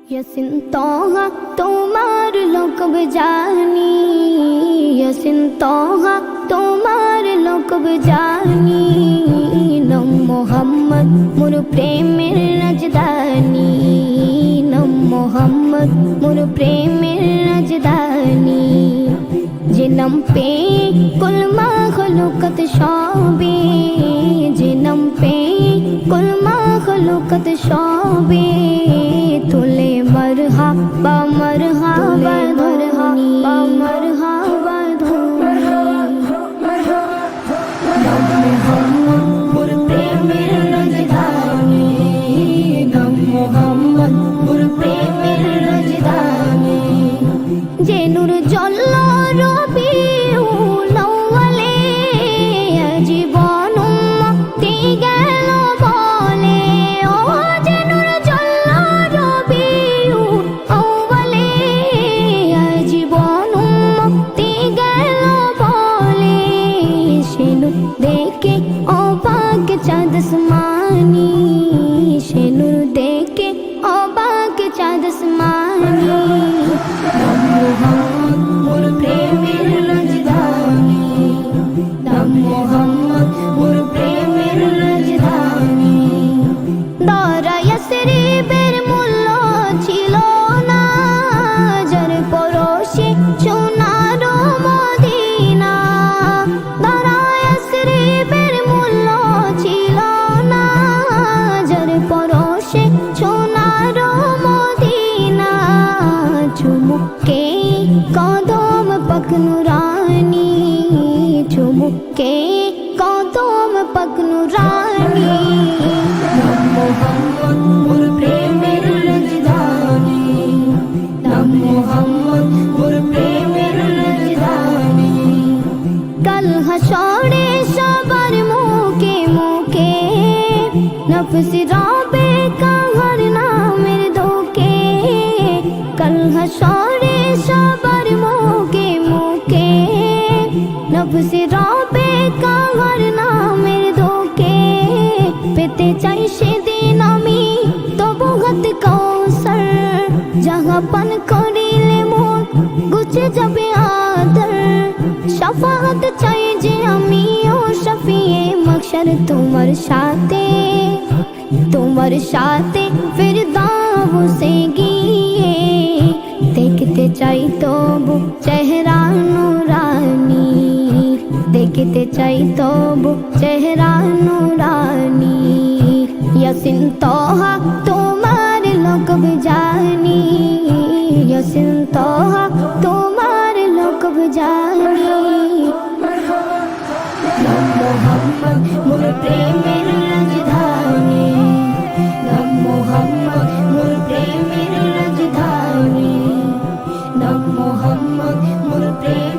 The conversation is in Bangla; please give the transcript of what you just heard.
यसिन तोहा तुम्हार लोकब जानी, यसिन तोहा तुम्हार लोकब जानी। नम मोहम्मद मोर प्रेमेर राजधानी, नम मोहम्मद मोर प्रेमेर राजधानी। जे नम पे कुल माखलूकत शोभे, जे नम पे कुल माखलूकत शोभे। तुले मरहबा मरहबा मरहबा मरहबा नम मोहम्मद मोर प्रेमेर राजधानी, नम मोहम्मद मोर प्रेमेर राजधानी। जे नूर जल्लो रबिउल अव्वले জীবন মুক্তি গেল বলে। ও যে নূর জল্লো রবিউল আউয়ালে জীবন মুক্তি গেল বলে। সে নূর দেখে অবাক চাঁদ আসমানি, সে নূর দেখে অবাক চাঁদ আসমানি। নম মোহাম্মদ মোর প্রেমের রাজধানী, নম মোহাম্মদ মোর প্রেমের রাজধানী। দরা ইয়াসরিবের মূল্য ছিল না, যার পরশে সোনার মদিনা। দরা ইয়াসরিবের মূল্য ছিল না, যার পরশে সোনার মদিনা। চুমুকে কদম পাক নুরানি, চুমুকে কদম পাক নুরানি। নম মোহাম্মদ মোর প্রেমের রাজধানী, নম মোহাম্মদ মোর প্রেমের রাজধানী। কাল হাসরে সবার মুখে মুখে নফস রবে কাহার নামের ধোকে। কাল হাসরে সবার মুখে মুখে নফস রবে কাহার নামের ধোকে। পেতে চাই সেদিন আমি তবু হাত কৌসর, যাহা পান করিলে মোর গুছে যাবে আদর। শাফাআত চাই যে আমি ও শফিয়ে মাহশর তোমার সাথে, তোমার সাথে ফিরদাউসে গিয়ে। দেখতে চাই তবু চেহারা নুরানি, দেখতে চাই তবু চেহারা নুরানি। ইয়াসিন তোহা তোমার লোকব জানি, ইয়াসিন তোহা তোমার লোকব জানি। নম মোহাম্মদ মোর প্রেমের রাজধানী, নম মোহাম্মদ মোর প্রেমের রাজধানী, নম মোহাম্মদ মোর প্রেম